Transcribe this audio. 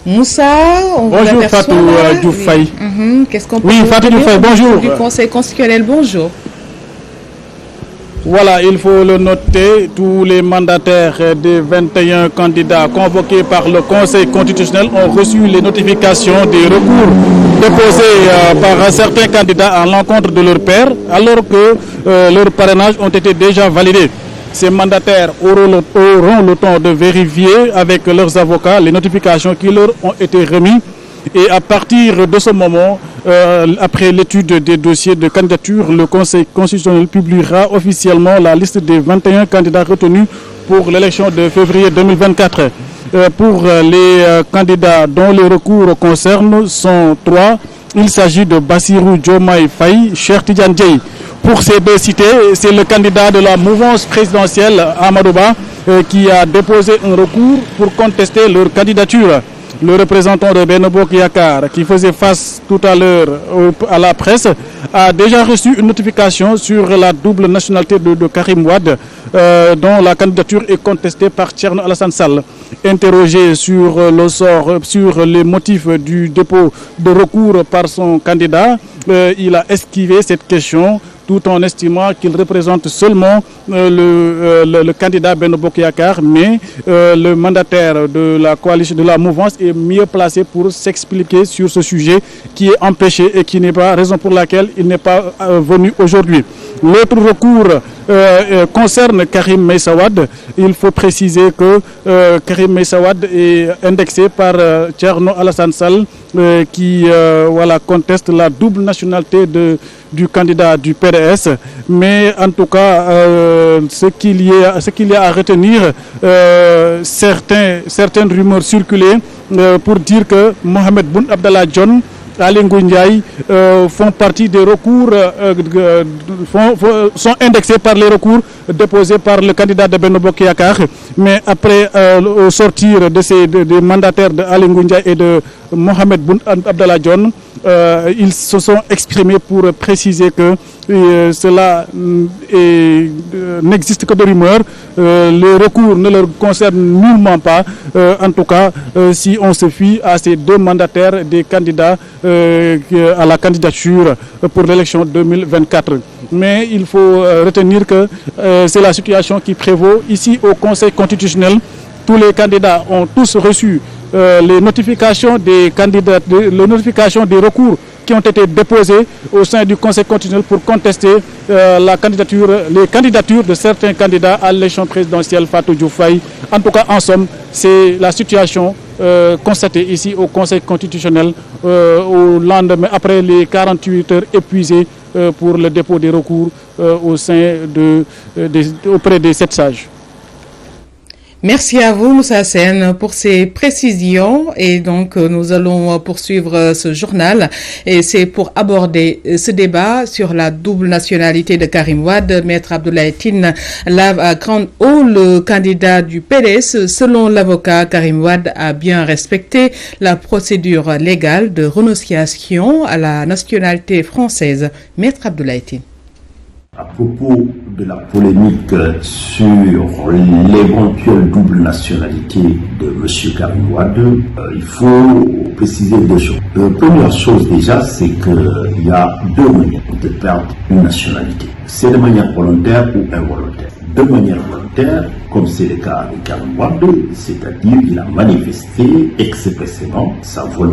Moussa, on bonjour Fatou Diouf Faye. Qu'est-ce qu'on peut Fatou Diouf Faye, bonjour. Du Conseil constitutionnel, bonjour. Voilà, il faut le noter, tous les mandataires des 21 candidats convoqués par le Conseil constitutionnel ont reçu les notifications des recours déposés par certains candidats à l'encontre de leur père, alors que leurs parrainages ont été déjà validés. Ces mandataires auront le temps de vérifier avec leurs avocats les notifications qui leur ont été remises. Et à partir de ce moment, après l'étude des dossiers de candidature, le Conseil constitutionnel publiera officiellement la liste des 21 candidats retenus pour l'élection de février 2024. Pour les candidats dont les recours concernent sont 3. Il s'agit de Bassirou Diomaye Faye, Cheikh Tidiane Dièye. Pour ces deux cités, c'est le candidat de la mouvance présidentielle, Amadou Ba, qui a déposé un recours pour contester leur candidature. Le représentant de Benno Bokk Yakaar, qui faisait face tout à l'heure à la presse, a déjà reçu une notification sur la double nationalité de Karim Wade, dont la candidature est contestée par Thierno Alassane Sall. Interrogé sur le sort, sur les motifs du dépôt de recours par son candidat, il a esquivé cette question, tout en estimant qu'il représente seulement le candidat Benno Bokk Yakaar, mais le mandataire de la coalition de la mouvance est mieux placé pour s'expliquer sur ce sujet qui est empêché et qui n'est pas raison pour laquelle il n'est pas venu aujourd'hui. L'autre recours concerne Karim Meïssa Wade. Il faut préciser que Karim Meïssa Wade est indexé par Thierno Alassane Sall qui conteste la double nationalité du candidat du PDS. Mais en tout cas, ce qu'il y a à retenir, certaines rumeurs circulaient pour dire que Mohamed Boun Abdallah Dionne, Aly Ngouille Ndiaye font partie des recours, sont indexés par les recours déposés par le candidat de Benno Bokk Yakaar. Mais après, au sortir des mandataires de Aly Ngouille Ndiaye et de Mohamed Boun Abdallah Dionne, ils se sont exprimés pour préciser que cela n'existe que de rumeurs. Les recours ne leur concernent nullement pas. En tout cas, si on se fie à ces deux mandataires des candidats à la candidature pour l'élection 2024. Mais il faut retenir que c'est la situation qui prévaut ici au Conseil constitutionnel. Tous les candidats ont tous reçu les notifications des candidats, les notifications des recours qui ont été déposés au sein du Conseil constitutionnel pour contester les candidatures de certains candidats à l'élection présidentielle. Fatou Diouf Faye. En tout cas, en somme, c'est la situation constatée ici au Conseil constitutionnel au lendemain, après les 48 heures épuisées pour le dépôt des recours auprès des 7 sages. Merci à vous, Moussa Sène, pour ces précisions. Et donc, nous allons poursuivre ce journal. Et c'est pour aborder ce débat sur la double nationalité de Karim Wade. Maître Abdoulaye Tine lave à grande eau le candidat du PDS. Selon l'avocat, Karim Wade a bien respecté la procédure légale de renonciation à la nationalité française. Maître Abdoulaye Tine. À propos de la polémique sur l'éventuelle double nationalité de M. Karim Wade, il faut préciser deux choses. La première chose déjà, c'est qu'il y a deux manières de perdre une nationalité. C'est de manière volontaire ou involontaire. De manière volontaire, comme c'est le cas de Karim Wade, c'est-à-dire qu'il a manifesté expressément sa volonté